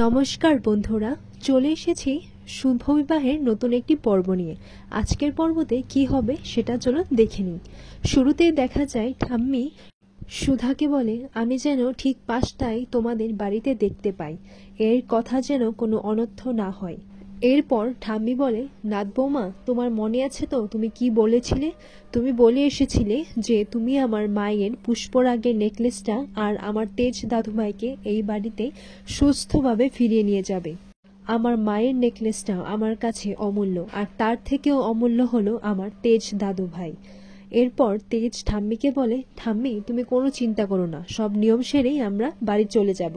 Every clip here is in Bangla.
নমস্কার বন্ধুরা, চলে এসেছি শুভ বিবাহের নতুন একটি পর্ব নিয়ে। আজকের পর্বতে কি হবে সেটা চলো দেখে নিই। শুরুতেই দেখা যায় ঠাম্মি সুধাকে বলে, আমি যেন ঠিক 5টায় তোমাদের বাড়িতে দেখতে পাই, এর কথা যেন কোনো অনর্থ না হয়। এরপর ঠাম্মি বলে, নাথ বৌমা, তোমার মনে আছে তো তুমি কি বলেছিলে? তুমি বলে এসেছিলে যে তুমি আমার মায়ের পুষ্পরাগের নেকলেসটা আর আমার তেজ দাদুভাইকে এই বাড়িতে সুস্থভাবে ফিরিয়ে নিয়ে যাবে। আমার মায়ের নেকলেসটা আমার কাছে অমূল্য, আর তার থেকেও অমূল্য হলো আমার তেজ দাদুভাই। এরপর তেজ ঠাম্মিকে বলে, ঠাম্মি তুমি কোনো চিন্তা করো না, সব নিয়ম সেরেই আমরা বাড়ি চলে যাব।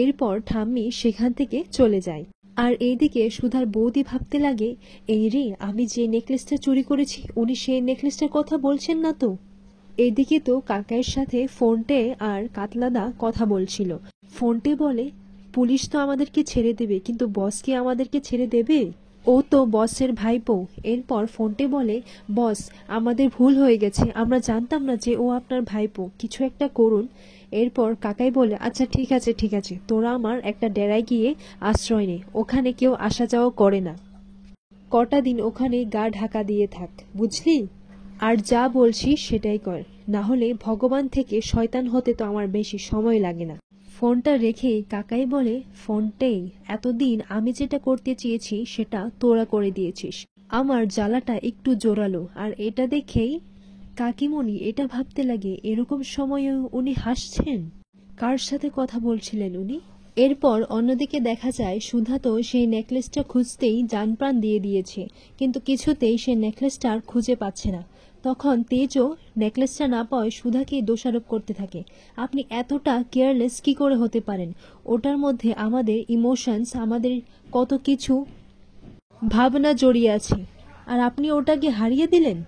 এরপর ঠাম্মি সেখান থেকে চলে যায়। আর এইদিকে সুধার বৌদি ভাবতে লাগে, এই রে, আমি যে নেকলেসটা চুরি করেছি উনি সেই নেকলেসটার কথা বলছেন না তো। এদিকে তো কাকাইয়ের সাথে ফোনটে আর কাতলাদা কথা বলছিল। ফোনটে বলে, পুলিশ তো আমাদেরকে ছেড়ে দেবে, কিন্তু বস কি আমাদেরকে ছেড়ে দেবে? ও তো বসের ভাইপো। এরপর ফোনটে বলে, বস আমাদের ভুল হয়ে গেছে, আমরা জানতাম না যে ও আপনার ভাইপো, কিছু একটা করুন। এরপর কাকাই বলে, আচ্ছা ঠিক আছে ঠিক আছে, তোরা আমার একটা ডেরায় গিয়ে আশ্রয় নে, ওখানে কেউ আসা যাওয়া করে না, কটা দিন ওখানে গা ঢাকা দিয়ে থাক, বুঝলি? আর যা বলছি সেটাই কর, না হলে ভগবান থেকে শয়তান হতে তো আমার বেশি সময় লাগে না। ফোনটা রেখে কাকাই বলে, ফোনটেই, এতদিন আমি যেটা করতে চেয়েছি সেটা তোরা করে দিয়েছিস। আমার জ্বালাটা একটু জোরালো। আর এটা দেখেই কাকিমণি এটা ভাবতে লাগে, এরকম সময়েও উনি হাসছেন, কার সাথে কথা বলছিলেন উনি? এরপর অন্যদিকে দেখা যায় সুধা তো সেই নেকলেসটা খুঁজতেই জানপ্রাণ দিয়ে দিয়েছে, কিন্তু কিছুতেই সে নেকলেসটা আর খুঁজে পাচ্ছে না। তখন তেজও নেকলেসটা না পাওয়ায় সুধাকে দোষারোপ করতে থাকে। আপনি এতটা কেয়ারলেস কি করে হতে পারেন? ওটার মধ্যে আমাদের ইমোশনস, আমাদের কত কিছু ভাবনা জড়িয়ে আছে, আর আপনি ওটাকে হারিয়ে দিলেন।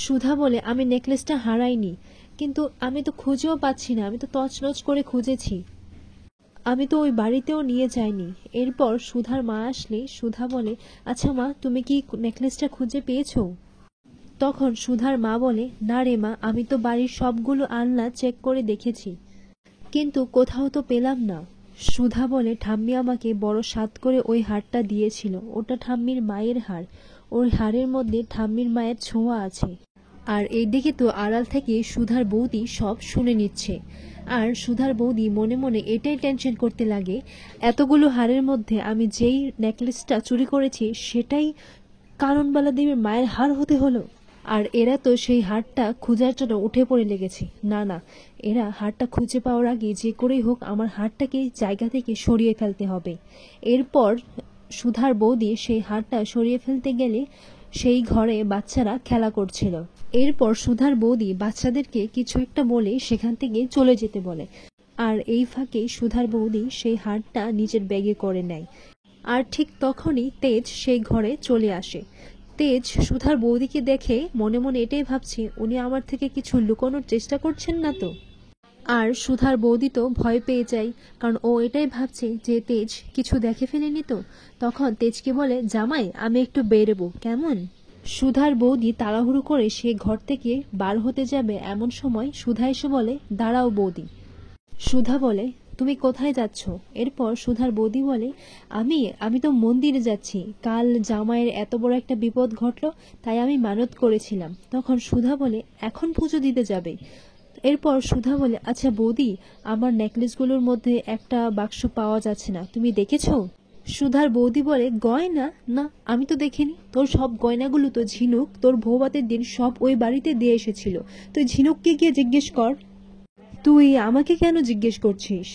সুধা বলে, আমি নেকলেসটা হারাইনি, কিন্তু আমি তো খুঁজেও পাচ্ছি না, আমি তো তছনছ করে খুঁজেছি, আমি তো ওই বাড়িতেও নিয়ে যাইনি। এরপর সুধার মা আসলে সুধা বলে, আচ্ছা মা, তুমি কি নেকলেসটা খুঁজে পেয়েছো? তখন সুধার মা বলে, না রে মা, আমি তো বাড়ির সবগুলো আলনা চেক করে দেখেছি, কিন্তু কোথাও তো পেলাম না। সুধা বলে, ঠাম্মি আমাকে বড় সাধ করে ওই হারটা দিয়েছিল, ওটা ঠাম্মির মায়ের হার, ওই হারের মধ্যে ঠাম্মির মায়ের ছোঁয়া আছে। আর এইদিকে তো আড়াল থেকে সুধার বৌদি সব শুনে নিচ্ছে। আর সুধার বৌদি মনে মনে এটাই টেনশন করতে লাগে, এতগুলো হারের মধ্যে আমি যেই নেকলেসটা চুরি করেছি সেটাই কারণবালা দেবীর মায়ের হার হতে হলো। আর এরা তো সেই হারটা খোঁজার জন্য উঠে পড়ে লেগেছে। না না, এরা হারটা খুঁজে পাওয়ার আগে যে করেই হোক আমার হারটাকে জায়গা থেকে সরিয়ে ফেলতে হবে। এরপর সুধার বৌদি সেই হারটা সরিয়ে ফেলতে গেলে সেই ঘরে বাচ্চারা খেলা করছিল। এরপর সুধার বৌদি বাচ্চাদেরকে কিছু একটা বলে সেখান থেকে চলে যেতে বলে। আর এই ফাঁকে সুধার বৌদি সেই হারটা নিজের ব্যাগে করে নেয়। আর ঠিক তখনই তেজ সেই ঘরে চলে আসে। তেজ সুধার বৌদিকে দেখে মনে মনে এটাই ভাবছে, উনি আমার থেকে কিছু লুকানোর চেষ্টা করছেন না তো? আর সুধার বৌদি তো ভয় পেয়ে যায়, কারণ ও এটাই ভাবছে যে তেজ কিছু দেখে ফেলেনি তো। তখন তেজকে বলে, জামাই আমি একটু বেরোবো, কেমন? সুধার বৌদি তাড়াহুড়ো করে সে ঘর থেকে বার হতে যাবে, এমন সময় সুধা এসে বলে, দাঁড়াও বৌদি। সুধা বলে, তুমি কোথায় যাচ্ছ? এরপর সুধার বৌদি বলে, আমি আমি তো মন্দিরে যাচ্ছি, কাল জামাইয়ের এত বড় একটা বিপদ ঘটলো, তাই আমি মানত করেছিলাম। তখন সুধা বলে, এখন পুজো দিতে যাবে? এরপর সুধা বলে, আচ্ছা বৌদি, আমার নেকলেসগুলোর মধ্যে একটা বাক্স পাওয়া যাচ্ছে না, তুমি দেখেছো? সুধার বৌদি বলে, গয়না? না, আমি তো দেখিনি, তোর সব গয়নাগুলো তো ঝিনুক তোর বৌভাতের দিন সব ওই বাড়িতে দিয়ে এসেছিল, তুই ঝিনুককে গিয়ে জিজ্ঞেস কর। তুই আমাকে কেন জিজ্ঞেস করছিস?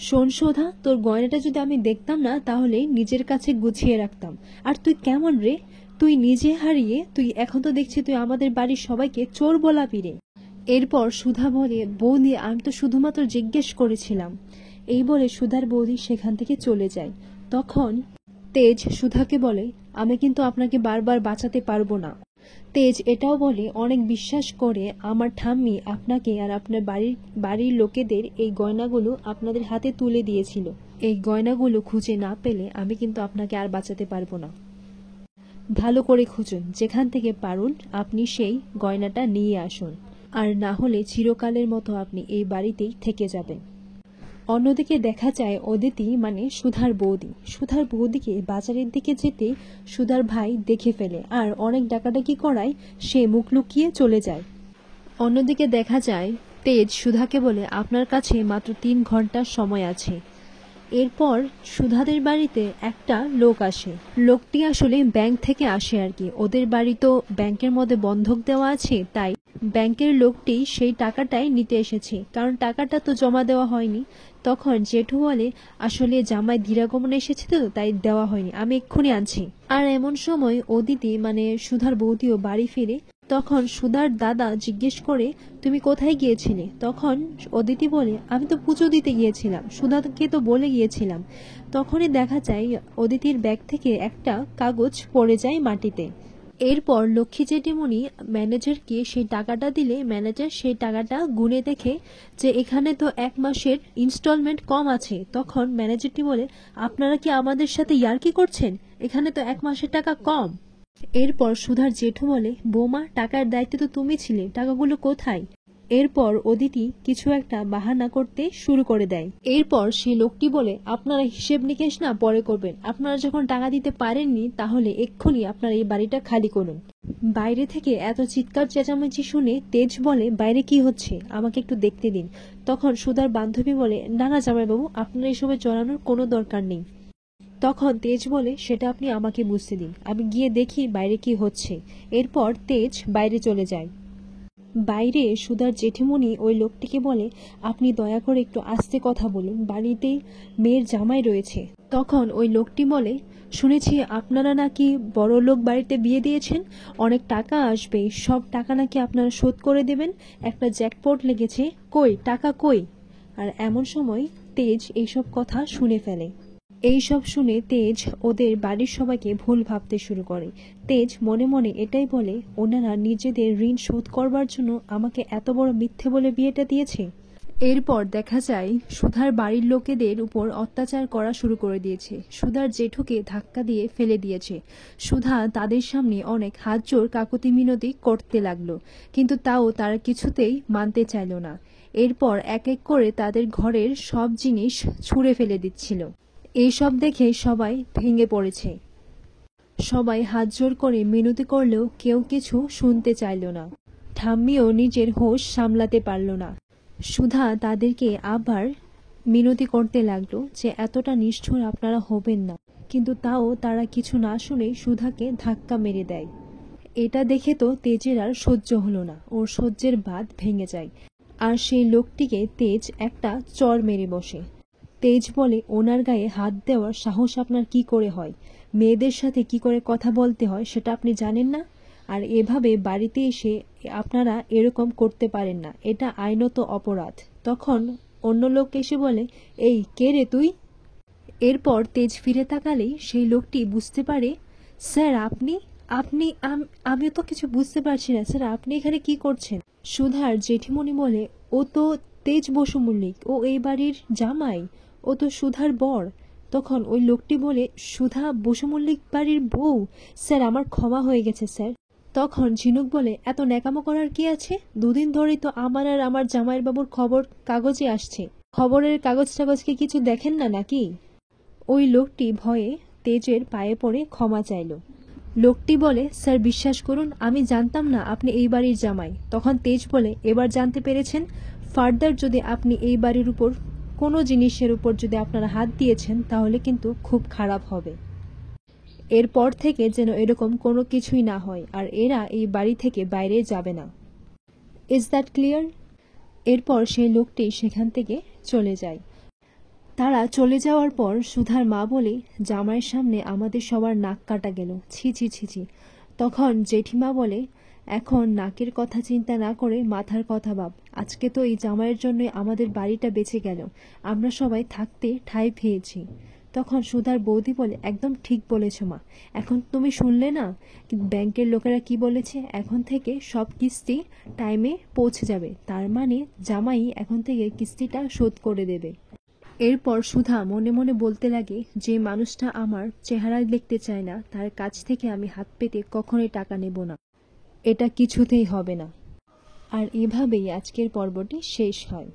শোন সুধা, তোর গয়নাটা যদি আমি দেখতাম না তাহলে নিজের কাছে গুছিয়ে রাখতাম। আর তুই কেমন রে, তুই নিজে হারিয়ে তুই এখন তো দেখছি তুই আমাদের বাড়ির সবাইকে চোর বলাবি রে। এরপর সুধা বলে, বৌদি আমি তো শুধুমাত্র জিজ্ঞেস করেছিলাম। এই বলে সুধার বৌদি সেখান থেকে চলে যায়। তখন তেজ সুধাকে বলে, আমি কিন্তু আপনাকে বারবার বাঁচাতে পারবো না। তেজ এটাও বলে, অনেক বিশ্বাস করে আমার ঠাম্মি আপনাকে আর আপনার বাড়ির লোকেদের এই গয়নাগুলো আপনাদের হাতে তুলে দিয়েছিল। এই গয়নাগুলো খুঁজে না পেলে আমি কিন্তু আপনাকে আর বাঁচাতে পারবো না। ভালো করে খুঁজুন, যেখান থেকে পারুন আপনি সেই গয়নাটা নিয়ে আসুন, আর না হলে চিরকালের মতো আপনি এই বাড়িতেই থেকে যাবেন। অন্যদিকে দেখা যায় অদিতি মানে সুধার বৌদিকে বাজারের দিকে যেতে সুধার ভাই দেখে ফেলে আর অনেক ডাকাডাকি করায় সে মুখ লুকিয়ে চলে যায়। অন্যদিকে দেখা যায় তেজ সুধাকে বলে আপনার কাছে মাত্র 3 ঘন্টার সময় আছে। এরপর সুধাদের বাড়িতে একটা লোক আসে। লোকটি আসলে ব্যাংক থেকে আসে আর কি, ওদের বাড়ি তো ব্যাংকের মধ্যে বন্ধক দেওয়া আছে, তাই ব্যাংকের লোকটি সেই টাকাটাই নিতে এসেছে, কারণ টাকাটা তো জমা দেওয়া হয়নি। তখন জেঠু বলে আসলে জামাই ধীরাগমনে এসেছে তো তাই দেওয়া হয়নি, আমি এক্ষুনি আনছি। আর এমন সময় অদিতি মানে সুধার বৌদিও বাড়ি ফিরে। তখন সুধার দাদা জিজ্ঞেস করে তুমি কোথায় গিয়েছিলে? তখন অদিতি বলে আমি তো পুজো দিতে গিয়েছিলাম, সুধাকে তো বলে গিয়েছিলাম। তখনই দেখা যায় অদিতির ব্যাগ থেকে একটা কাগজ পড়ে যায় মাটিতে। এরপর লক্ষ্মী জেঠিমণি ম্যানেজারকে সেই টাকাটা দিলে ম্যানেজার সেই টাকাটা গুনে দেখে যে এখানে তো 1 মাসের ইনস্টলমেন্ট কম আছে। তখন ম্যানেজারটি বলে আপনারা কি আমাদের সাথে ইয়ার্কি করছেন? এখানে তো 1 মাসের টাকা কম। এরপর সুধার জেঠু বলে বৌমা টাকার দায়িত্বে তো তুমি ছিলে, টাকাগুলো কোথায়? এরপর অদিতি কিছু একটা বাহানা করতে শুরু করে দেয়। এরপর সেই লোকটি বলে আপনারা হিসেব নিকেশ না পরে করবেন, আপনারা যখন টাকা দিতে পারেননি তাহলে এক্ষুনি আপনারা এই বাড়িটা খালি করুন। বাইরে থেকে এত চিৎকার চেঁচামেচি শুনে তেজ বলে বাইরে কি হচ্ছে আমাকে একটু দেখতে দিন। তখন সুধার বান্ধবী বলে না না জামাইবাবু, আপনার এসবে জড়ানোর কোনো দরকার নেই। তখন তেজ বলে সেটা আপনি আমাকে বুঝতে দিন, আমি গিয়ে দেখি বাইরে কি হচ্ছে। এরপর তেজ বাইরে চলে যায়। বাইরে সুধার জেঠিমণি ওই লোকটিকে বলে আপনি দয়া করে একটু আস্তে কথা বলুন, বাড়িতে মেয়ের জামাই রয়েছে। তখন ওই লোকটি বলে শুনেছি আপনারা নাকি বড় লোক বাড়িতে বিয়ে দিয়েছেন, অনেক টাকা আসবে, সব টাকা নাকি আপনারা শোধ করে দেবেন, একটা জ্যাকপট লেগেছে, কই টাকা কই? আর এমন সময় তেজ এইসব কথা শুনে ফেলে। এই সব শুনে তেজ ওদের বাড়ির সবাইকে ভুল ভাবতে শুরু করে। তেজ মনে মনে এটাই বলে ওনারা নিজেদের ঋণ শোধ করবার জন্য আমাকে এত বড় মিথ্যে বলে বিয়েটা দিয়েছে। এরপর দেখা যায় সুধার বাড়ির লোকেদের উপর অত্যাচার করা শুরু করে দিয়েছে। সুধার জেঠুকে ধাক্কা দিয়ে ফেলে দিয়েছে। সুধা তাদের সামনে অনেক হাত জোর কাকুতি মিনতি করতে লাগলো, কিন্তু তাও তারা কিছুতেই মানতে চাইল না। এরপর এক এক করে তাদের ঘরের সব জিনিস ছুঁড়ে ফেলে দিচ্ছিল। এইসব দেখে সবাই ভেঙে পড়েছে। সবাই হাত জোর করে মিনতি করলেও কেউ কিছু শুনতে চাইল না। ঠাম্মিও নিজের হোশ সামলাতে পারল না। সুধা তাদেরকে আবার মিনতি করতে লাগলো যে এতটা নিষ্ঠুর আপনারা হবেন না, কিন্তু তাও তারা কিছু না শুনেই সুধাকে ধাক্কা মেরে দেয়। এটা দেখে তো তেজের আর সহ্য হলো না, ওর সহ্যের বাঁধ ভেঙে যায়। আর সেই লোকটিকে তেজ একটা চড় মেরে বসে। তেজ বলে ওনার গায়ে হাত দেওয়ার সাহস আপনার কি করে হয়? মেয়েদের সাথে কি করে কথা বলতে হয় সেটা আপনি জানেন না? আর এভাবে বাড়িতে এসে আপনারা এরকম করতে পারেন না, এটা আইনত অপরাধ। তখন অন্য লোক এসে বলে এই কে রে তুই? এরপর তেজ ফিরে তাকালেই সেই লোকটি বুঝতে পারে স্যার আপনি আপনি আমি তো কিছু বুঝতে পারছি না স্যার, আপনি এখানে কি করছেন? সুধার জেঠিমণি বলে ও তো তেজ বসু মল্লিক, ও এই বাড়ির জামাই, ও তো সুধার বর। তখন ওই লোকটি বলে সুধা বসু মল্লিক বাড়ির বউ? স্যার আমার ক্ষমা হয়ে গেছে স্যার। তখন ঝিনুক বলে এত ন্যাকামো করার কি আছে? 2 দিন ধরেই তো আমার আর আমার জামাইয়ের বাবুর খবর কাগজে আসছে, খবরের কাগজ টাগজকে কিছু দেখেন না নাকি? ওই লোকটি ভয়ে তেজের পায়ে পড়ে ক্ষমা চাইল। লোকটি বলে স্যার বিশ্বাস করুন আমি জানতাম না আপনি এই বাড়ির জামাই। তখন তেজ বলে এবার জানতে পেরেছেন, ফার্দার যদি আপনি এই বাড়ির উপর কোনো জিনিসের উপর যদি আপনারা হাত দিয়েছেন তাহলে কিন্তু খুব খারাপ হবে। এরপর থেকে যেন এরকম কোনো কিছুই না হয়, আর এরা এই বাড়ি থেকে বাইরে যাবে না। Is that clear? এরপর সেই লোকটি সেখান থেকে চলে যায়। তারা চলে যাওয়ার পর সুধার মা বলে জামাইয়ের সামনে আমাদের সবার নাক কাটা গেল, ছি ছি ছি ছি। তখন জেঠিমা বলে এখন নাকের কথা চিন্তা না করে মাথার কথা ভাব, আজকে তো এই জামাইয়ের জন্য আমাদের বাড়িটা বেঁচে গেল, আমরা সবাই থাকতে ঠাঁই পেয়েছি। তখন সুধার বৌদি বলে একদম ঠিক বলেছ মা, এখন তুমি শুনলে না ব্যাংকের লোকেরা কি বলেছে, এখন থেকে সব কিস্তি টাইমে পৌঁছে যাবে, তার মানে জামাই এখন থেকে কিস্তিটা শোধ করে দেবে। এরপর সুধা মনে মনে বলতে লাগে যে মানুষটা আমার চেহারা দেখতে চায় না তার কাছ থেকে আমি হাত পেতে কখনোই টাকা নেব না, এটা কিছুতেই হবে না। আর এভাবেই আজকের পর্বটি শেষ হয়।